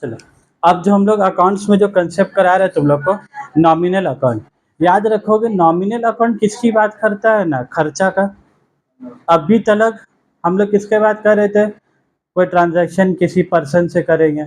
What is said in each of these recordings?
चलो, अब जो हम लोग अकाउंट्स में जो कंसेप्ट करा रहे हैं तुम लोग को, नॉमिनल अकाउंट। याद रखोगे नॉमिनल अकाउंट किसकी बात करता है ना, खर्चा का। अभी तलक हम लोग किसके बात कर रहे थे, कोई ट्रांजैक्शन किसी पर्सन से करेंगे,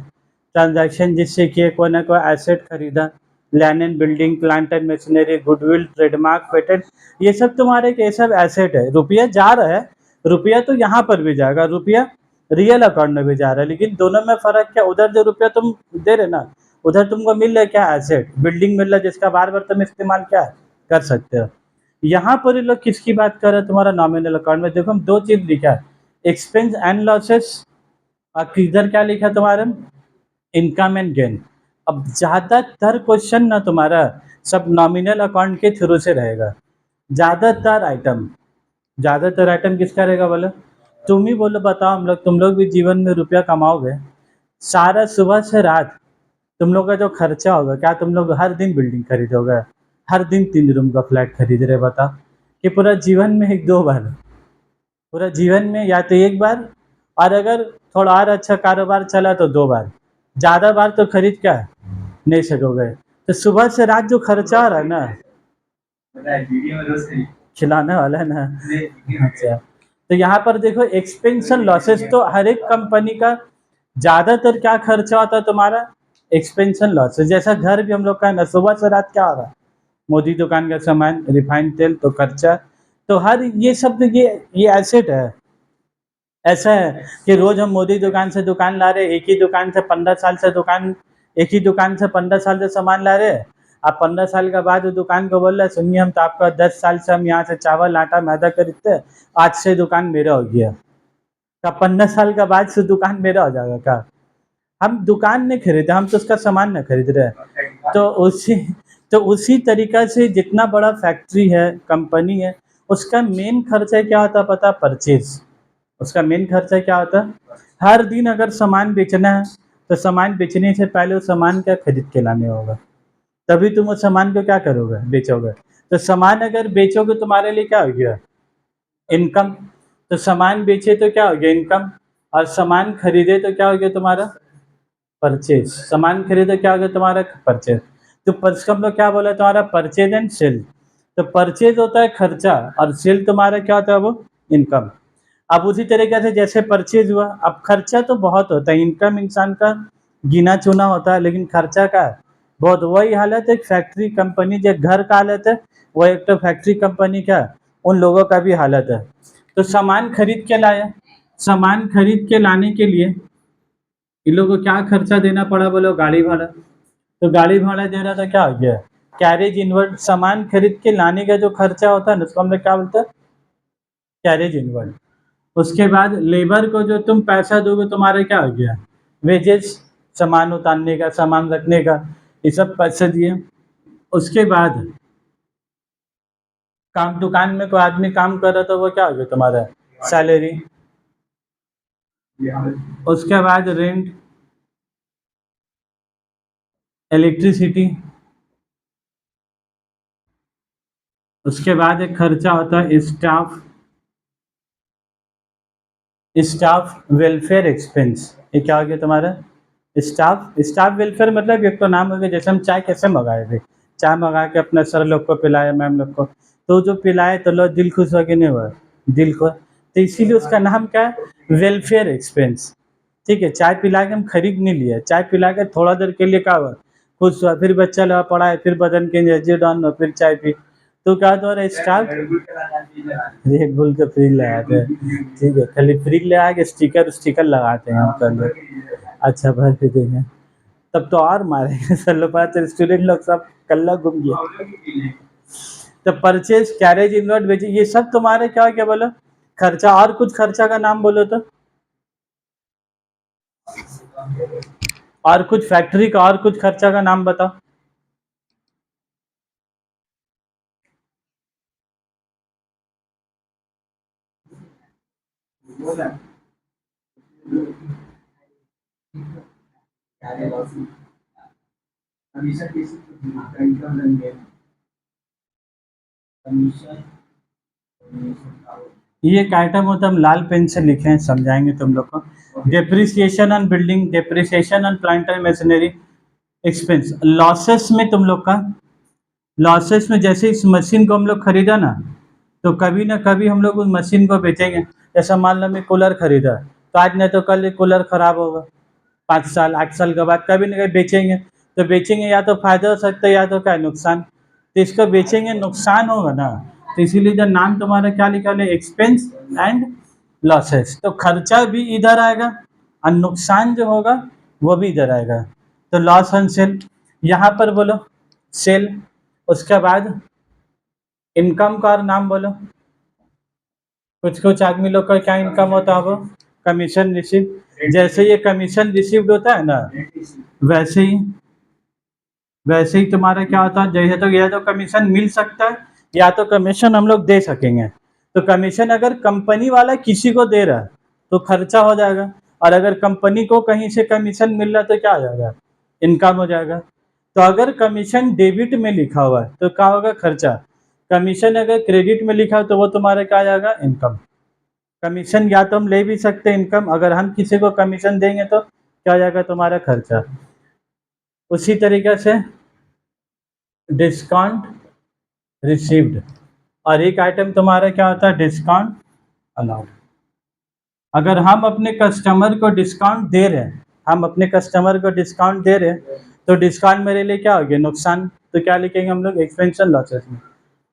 ट्रांजैक्शन जिससे किए कोई ना कोई एसेट खरीदा, land and building, plant and machinery, goodwill, trademark, patent, ये सब तुम्हारे के सब एसेट है। रुपया जा रहा है, रुपया तो यहाँ पर भी जाएगा, रुपया रियल अकाउंट में भी जा रहा है, लेकिन दोनों में फ़र्क क्या, उधर जो रुपया तुम दे रहे ना, उधर तुमको मिल रहा है क्या, एसेट, बिल्डिंग मिल रहा है जिसका बार-बार तुम इस्तेमाल क्या है, कर सकते हो। यहाँ पर ये लोग किसकी बात कर रहे हैं, तुम्हारा नॉमिनल अकाउंट में देखो हम 2 चीज़ लिखा है, एक्सपेंस एंड लॉसेस, और किधर क्या लिखा है तुम्हारा, इनकम एंड गेन। अब ज़्यादातर क्वेश्चन ना तुम्हारा सब नॉमिनल अकाउंट के थ्रू से रहेगा। ज़्यादातर आइटम, ज़्यादातर आइटम किसका रहेगा बोलो? तुम ही बोलो, बताओ, हम लोग, तुम लोग भी जीवन में रुपया कमाओगे, सारा सुबह से रात तुम लोग का जो खर्चा होगा, क्या तुम लोग हर दिन बिल्डिंग खरीदोगे? हर दिन 3 रूम का फ्लैट खरीद रहे, बताओ? कि पूरा जीवन में 1-2 बार, पूरा जीवन में या तो 1 बार, और अगर थोड़ा और अच्छा कारोबार चला तो 2 बार, ज़्यादा बार तो खरीद क्या नहीं सकोगे। तो सुबह से रात जो खर्चा आ रहा है ना, खिलाने वाला है ना। अच्छा, तो यहाँ पर देखो एक्सपेंस एंड लॉसेस, तो हर एक कंपनी का ज़्यादातर क्या खर्चा होता है तुम्हारा, एक्सपेंस एंड लॉसेस। जैसा घर भी हम लोग का है ना, सुबह से रात क्या हो रहा है, मोदी दुकान का सामान, रिफाइंड तेल तो खर्चा, तो हर ये सब ये एसेट है। ऐसा है कि रोज़ हम मोदी दुकान से दुकान ला रहे, एक ही दुकान से 15 साल से दुकान, एक ही दुकान से 15 साल से सामान ला रहे, अब 15 साल के बाद वो दुकान को बोल रहे सुनिए हम तो आपका 10 साल से हम यहाँ से चावल, आटा, मैदा खरीदते हैं, आज से दुकान मेरा हो गया। क्या 15 साल के बाद से दुकान मेरा हो जाएगा क्या? हम दुकान नहीं खरीदे, हम तो उसका सामान नहीं खरीद रहे हैं। तो उसी तरीक़ा से जितना बड़ा फैक्ट्री है, कंपनी है, उसका मेन खर्चा क्या होता है पता है? परचेज़। उसका मेन खर्चा क्या होता है? हर दिन अगर सामान बेचना है, तो सामान बेचने से पहले वो सामान क्या खरीद के लाने होगा, तभी तुम उस सामान को क्या करोगे? बेचोगे। तो सामान अगर बेचोगे तुम्हारे लिए क्या हो गया? इनकम। तो सामान बेचे तो क्या हो गया? इनकम। और सामान खरीदे तो क्या हो गया तुम्हारा? परचेज़। सामान खरीदे क्या हो गया तुम्हारा? परचेज़। तो इसका मतलब क्या बोला तुम्हारा? Purchase and sale. तो परचेज़ होता है खर्चा, और सेल तुम्हारा क्या होता है? वो इनकम। अब उसी तरीके से जैसे परचेज़ हुआ, अब खर्चा तो बहुत होता है, इनकम इंसान का गिना-चुना होता है, लेकिन खर्चा का बहुत। वही हालत है एक फैक्ट्री कंपनी, जो घर का हालत है, वो एक तो फैक्ट्री कंपनी का, उन लोगों का भी हालत है। तो सामान खरीद के लाया, सामान खरीद के लाने के लिए इन लोगों को क्या खर्चा देना पड़ा बोलो? गाड़ी भाड़ा। तो गाड़ी भाड़ा दे रहा था, क्या हो गया? कैरेज इनवर्ड, सामान खरीद के लाने का जो खर्चा होता है ना, उसको हम लोग क्या बोलते हैं? Carriage inward. उसके बाद लेबर को जो तुम पैसा दोगे, तुम्हारा क्या हो गया? वेजेस, सामान उतारने का, सामान रखने का, ये सब पैसे दिए। उसके बाद काम, दुकान में कोई आदमी काम कर रहा था, वो क्या हो गया तुम्हारा? सैलरी। उसके बाद रेंट, इलेक्ट्रिसिटी। उसके बाद एक खर्चा होता है स्टाफ, स्टाफ वेलफेयर एक्सपेंस। ये क्या हो गया तुम्हारा? स्टाफ, स्टाफ वेलफेयर मतलब एक तो नाम हो गया, जैसे हम चाय कैसे मंगाए थे, चाय मंगा के अपने सर लोग को पिलाए, मैम लोग को, तो जो पिलाए तो लोग दिल खुश हो कि नहीं हुआ? दिल खुश। तो इसीलिए उसका नाम क्या है? Welfare expense. ठीक है, चाय पिला के हम खरीद नहीं लिया, चाय पिला के थोड़ा देर के लिए क्या हुआ? खुश हुआ, फिर बच्चा लगा पढ़ाए, फिर बदन के एनर्जी डाउन हुआ, फिर चाय पी, तो क्या होता है? स्टाफ रेड बुल का फ्रिज लगाते हैं, ठीक है, खाली फ्रिज लगा के स्टिकर स्टिकर लगाते हैं हम सब लोग। अच्छा, भर के देंगे, तब तो और मारेंगे सर लोग, पता चले स्टूडेंट लोग सब कल्ला घूम गया। तो परचेज, कैरेज इनवर्ट, बेचे, ये सब तुम्हारे क्या क्या बोलो? खर्चा। और कुछ खर्चा का नाम बोलो तो, और कुछ फैक्ट्री का और कुछ खर्चा का नाम बताओ। ये एक आइटम होता है, हम लाल पेन से लिखे हैं, समझाएंगे तुम लोग को। Depreciation on building, depreciation on plant and machinery expense. Losses में तुम लोग का, लॉसेस में जैसे इस मशीन को हम लोग खरीदा ना, तो कभी ना कभी हम लोग उस मशीन को बेचेंगे। जैसा मान लो मैं कूलर खरीदा, तो आज नहीं तो कल ये कूलर खराब होगा, 5 साल 8 साल के बाद कभी ना कभी बेचेंगे। तो बेचेंगे, या तो फायदा हो सकता है या तो क्या है, नुकसान। तो इसको बेचेंगे, नुकसान होगा ना, तो इसीलिए जो नाम तुम्हारा क्या लिखा है, एक्सपेंस एंड लॉसेस। तो खर्चा भी इधर आएगा और नुकसान जो होगा वो भी इधर आएगा। तो लॉस ऑन सेल यहाँ पर बोलो, सेल। उसके बाद इनकम का और नाम बोलो। कुछ कुछ आदमी लोग का क्या इनकम होता है, वो कमीशन रिसीव। जैसे ये कमीशन रिसीव्ड होता है ना, वैसे ही वैसे ही तुम्हारा क्या होता है, जैसे तो या तो कमीशन मिल सकता है या तो कमीशन हम लोग दे सकेंगे। तो कमीशन अगर कंपनी वाला किसी को दे रहा है तो खर्चा हो जाएगा, और अगर कंपनी को कहीं से कमीशन मिल रहा है तो क्या हो जाएगा, इनकम हो जाएगा। तो अगर कमीशन डेबिट में लिखा हुआ है तो क्या होगा, खर्चा। कमीशन अगर क्रेडिट में लिखा है तो वो तुम्हारा क्या आ जाएगा, इनकम। कमीशन या तो हम ले भी सकते हैं इनकम, अगर हम किसी को कमीशन देंगे तो क्या हो जाएगा, तुम्हारा खर्चा। उसी तरीके से डिस्काउंट रिसीव्ड, और एक आइटम तुम्हारा क्या होता है, डिस्काउंट अलाउड। अगर हम अपने कस्टमर को डिस्काउंट दे रहे हैं, हम अपने कस्टमर को डिस्काउंट दे रहे हैं, तो डिस्काउंट मेरे लिए क्या हो गया, नुकसान। तो क्या लिखेंगे हम लोग, एक्सपेंशन लॉसेस में।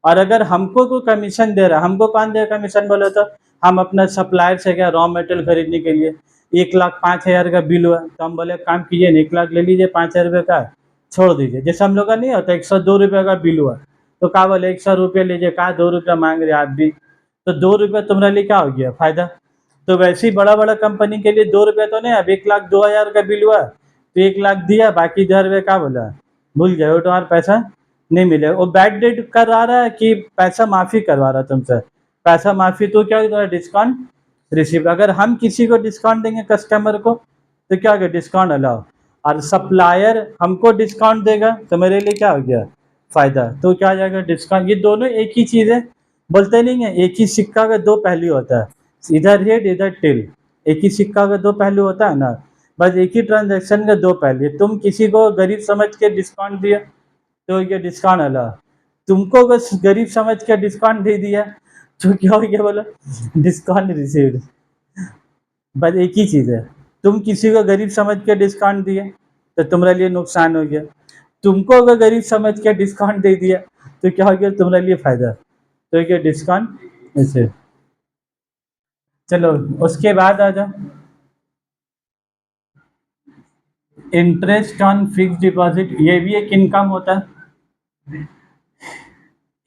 और अगर हमको कोई कमीशन दे रहा है, हमको कौन देगा कमीशन बोले तो, हम अपना सप्लायर से क्या रॉ मटेरियल खरीदने के लिए 1,05,000 का बिल हुआ, तो हम बोले काम कीजिए ना, 1 लाख ले लीजिए, 5,000 रुपये का छोड़ दीजिए। जैसे हम लोग का नहीं होता, 102 रुपये का बिल हुआ, तो कहा बोले 100 रुपये लीजिए, कहा 2 रुपये मांग रहे आप भी, तो 2 रुपये तुम्हारे लिए क्या हो गया, फायदा। तो वैसे ही बड़ा बड़ा कंपनी के लिए 2 रुपये तो नहीं, अब 1,02,000 का बिल हुआ तो 1 लाख दिया, बाकी 1000 रुपये क्या बोला, भूल गए, वो तुम्हारा पैसा नहीं मिले। वो बैड डेट करा रहा है कि पैसा माफ़ी करवा रहा है तुमसे, पैसा माफ़ी। तो क्या होगा, डिस्काउंट रिसीव। अगर हम किसी को डिस्काउंट देंगे कस्टमर को तो क्या होगा, डिस्काउंट अलाउ। और सप्लायर हमको डिस्काउंट देगा तो मेरे लिए क्या हो गया, फ़ायदा। तो क्या आ जाएगा, डिस्काउंट। ये दोनों एक ही चीज़ है, बोलते नहीं है एक ही सिक्का का दो पहलू होता है, इधर हेड इधर टेल। एक ही सिक्का का दो पहलू होता है ना, बस एक ही ट्रांजैक्शन का दो पहलू है। तुम किसी को गरीब समझ के डिस्काउंट दिया तो ये डिस्काउंट अलाउ, तुमको बस गरीब समझ के डिस्काउंट दे दिया तो क्या हो गया, बोलो डिस्काउंट रिसीव्ड। बस एक ही चीज़ है, तुम किसी को गरीब समझ के डिस्काउंट दिए तो तुम्हारे लिए नुकसान हो गया, तुमको अगर गरीब समझ के डिस्काउंट दे दिया तो क्या हो गया, तुम्हारे लिए फायदा। तो ये डिस्काउंट ऐसे। चलो उसके बाद आ जाओ, इंटरेस्ट ऑन फिक्स डिपॉजिट, ये भी एक इनकम होता है।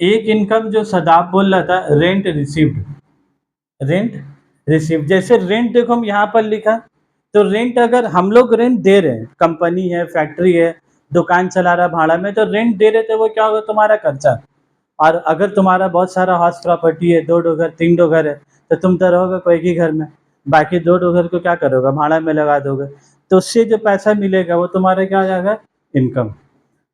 एक इनकम जो सदाब बोल रहा था, रेंट रिसीव्ड, रेंट रिसीव। जैसे रेंट देखो हम यहाँ पर लिखा, तो रेंट अगर हम लोग रेंट दे रहे हैं, कंपनी है, फैक्ट्री है, दुकान चला रहा भाड़ा में, तो रेंट दे रहे थे, वो क्या होगा, तुम्हारा खर्चा। और अगर तुम्हारा बहुत सारा हाउस प्रॉपर्टी है, 2 घर 3 घर है, तो तुम तो रहोगे कोई ही घर में, बाकी 2 घर को क्या करोगे, भाड़ा में लगा दोगे। तो उससे जो पैसा मिलेगा वो तुम्हारा क्या हो जाएगा, इनकम।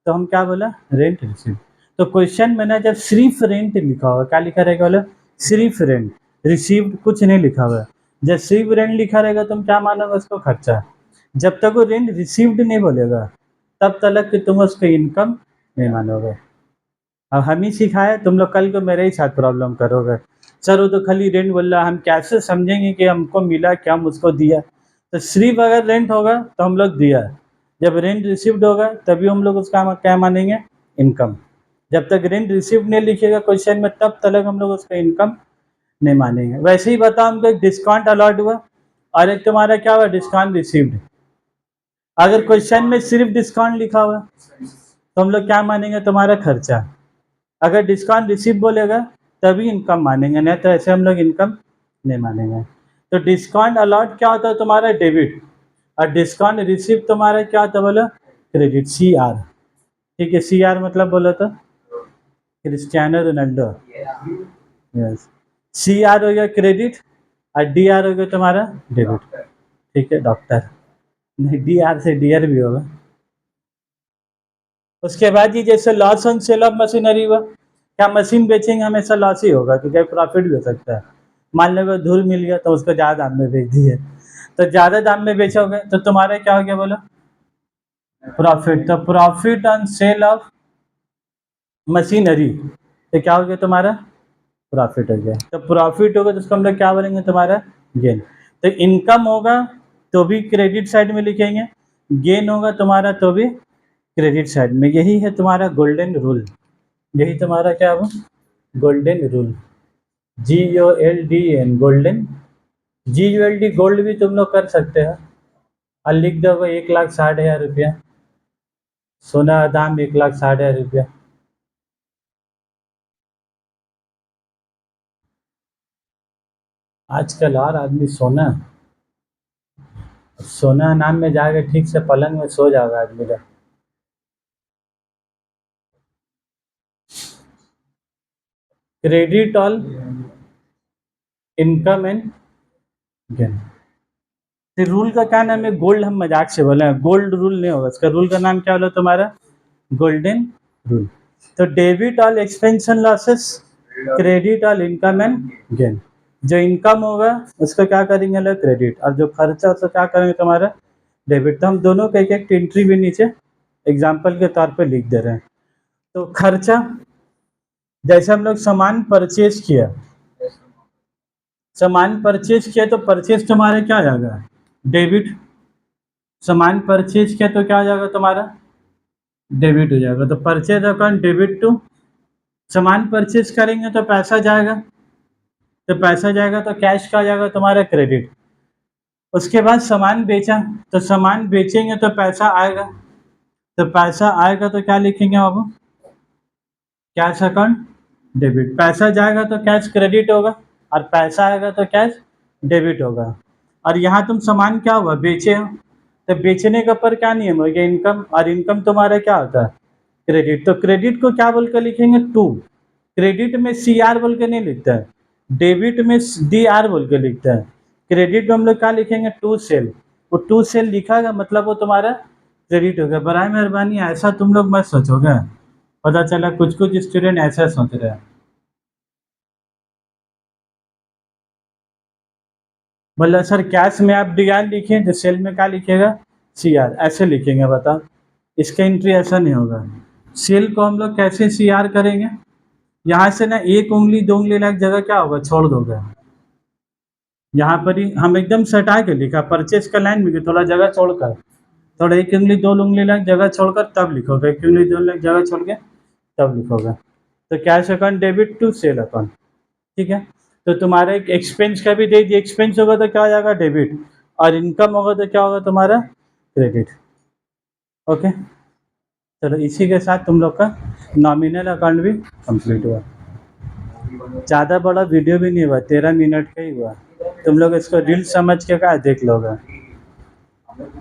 तो हम क्या बोला, रेंट रिसीव। तो क्वेश्चन में ना जब सिर्फ रेंट लिखा होगा, क्या लिखा रहेगा, बोलो सिर्फ रेंट, रिसीव्ड कुछ नहीं लिखा हुआ है। जब सिर्फ रेंट लिखा रहेगा तुम क्या मानोगे, उसको खर्चा। जब तक वो रेंट रिसीव्ड नहीं बोलेगा तब तक कि तुम उसको इनकम नहीं मानोगे। अब हम ही सिखाए, तुम लोग कल को मेरे ही साथ प्रॉब्लम करोगे, सर वो तो खाली रेंट बोल रहा, हम कैसे समझेंगे कि हमको मिला क्या, हम उसको दिया। तो सिर्फ अगर रेंट होगा तो हम लोग दिया, जब रेंट रिसीव्ड होगा तभी हम लोग उसका क्या मानेंगे, इनकम। जब तक रेंट रिसीव्ड नहीं लिखेगा क्वेश्चन में तब तक हम लोग उसका इनकम नहीं मानेंगे। वैसे ही बताओ, हमको एक डिस्काउंट अलॉट हुआ और एक तुम्हारा क्या हुआ, डिस्काउंट रिसीव्ड। अगर क्वेश्चन में सिर्फ डिस्काउंट लिखा हुआ तो हम लोग क्या मानेंगे, तुम्हारा खर्चा। अगर डिस्काउंट रिसीव बोलेगा तभी इनकम मानेंगे, नहीं तो ऐसे हम लोग इनकम नहीं मानेंगे। तो डिस्काउंट अलॉट क्या होता है, तुम्हारा डेबिट। और डिस्काउंट रिसीव तुम्हारा क्या होता है, बोलो क्रेडिट, CR। ठीक है, CR मतलब बोलो तो क्रिस्टियानो रोनाल्डो, यस। CR हो गया क्रेडिट और DR हो गया तुम्हारा डेबिट। ठीक है, डॉक्टर नहीं, DR से डियर भी होगा। उसके बाद ये जैसे loss on sale of machinery हुआ, क्या मशीन बेचेंगे हमेशा लॉस ही होगा, क्योंकि प्रॉफिट भी हो सकता है। मान लो धूल मिल गया तो उसको ज़्यादा दाम में बेच दिए, तो ज़्यादा दाम में बेचोगे तो तुम्हारा क्या हो गया बोलो? प्रॉफिट। तो profit on sale of machinery, तो क्या हो गया तुम्हारा? प्रॉफिट हो गया। तो प्रॉफिट होगा तो उसको हम लोग क्या बोलेंगे? तुम्हारा गेन। तो इनकम होगा तो भी क्रेडिट साइड में लिखेंगे, गेन होगा तुम्हारा तो भी क्रेडिट साइड में। यही है तुम्हारा गोल्डन रूल, यही तुम्हारा क्या हुआ? Golden rule, GOLDEN, golden. GULD gold भी तुम लोग कर सकते हो और लिख दोगे 1,60,000 रुपया, सोना का दाम 1,60,000 रुपया। आजकल और आदमी सोना सोना नाम में जाके ठीक से पलंग में सो जाओगे आदमी का। Credit all income and gain. फिर रूल का क्या नाम है? गोल्ड, हम मजाक से बोले हैं, गोल्ड रूल नहीं होगा, इसका रूल का नाम क्या बोला तुम्हारा? Golden rule. तो debit all expenses losses, credit all income and gain. जो इनकम होगा उसको क्या करेंगे लोग? क्रेडिट, और जो खर्चा उसको क्या करेंगे तुम्हारा? डेबिट। तो हम दोनों का एक एक एंट्री भी नीचे एग्जाम्पल के तौर पे लिख दे रहे हैं। तो खर्चा, जैसे हम लोग सामान परचेज किया, सामान परचेज किया तो परचेज तुम्हारा क्या आ जाएगा? डेबिट। सामान परचेज किया तो क्या हो जाएगा तुम्हारा? डेबिट हो जाएगा। तो परचेज अकाउंट डेबिट टू, सामान परचेज करेंगे तो पैसा जाएगा, तो पैसा जाएगा तो कैश का आ जाएगा तुम्हारा? क्रेडिट। उसके बाद सामान बेचा, तो सामान बेचेंगे तो पैसा आएगा, तो पैसा आएगा तो क्या लिखेंगे बाबू? Cash account debit. पैसा जाएगा तो कैश क्रेडिट होगा, और पैसा आएगा तो कैश डेबिट होगा। और यहाँ तुम सामान क्या हुआ? बेचे हो, तो बेचने के ऊपर क्या नियम हो गया? इनकम, और इनकम तुम्हारा क्या होता है? क्रेडिट। तो क्रेडिट को क्या बोल कर लिखेंगे? टू। क्रेडिट में CR बोल के नहीं लिखता है, डेबिट में DR बोल के लिखता है। क्रेडिट में हम लोग क्या लिखेंगे? To sale. वो टू सेल लिखा है मतलब वो तुम्हारा क्रेडिट हो गया। बराए मेहरबानी ऐसा तुम लोग मत सोचोगे, पता चला कुछ कुछ स्टूडेंट ऐसा सोच रहे हैं। बोला सर कैश में आप DR लिखे तो सेल में क्या लिखेगा? CR, ऐसे लिखेंगे, बताओ। इसका एंट्री ऐसा नहीं होगा। सेल को हम लोग कैसे CR करेंगे? यहाँ से ना एक उंगली दो उंगली लायक जगह क्या होगा? छोड़ दोगे। यहाँ पर ही हम एकदम सटा के लिखा, परचेज का लाइन में थोड़ा जगह छोड़कर, थोड़ा एक उंगली दो उंगली लायक जगह छोड़कर तब लिखोगे, एक उंगली दो उंगली जगह छोड़ के तब लिखोगे। तो cash account debit to sale account, ठीक है। तो तुम्हारे एक एक्सपेंस का भी दे दिए, एक्सपेंस होगा तो क्या हो जाएगा? डेबिट, और इनकम होगा तो क्या होगा तुम्हारा? क्रेडिट। ओके, चलो इसी के साथ तुम लोग का नॉमिनल अकाउंट भी कंप्लीट हुआ। ज़्यादा बड़ा वीडियो भी नहीं हुआ, 13 मिनट का ही हुआ। तुम लोग इसको रील समझ के क्या देख लोगे।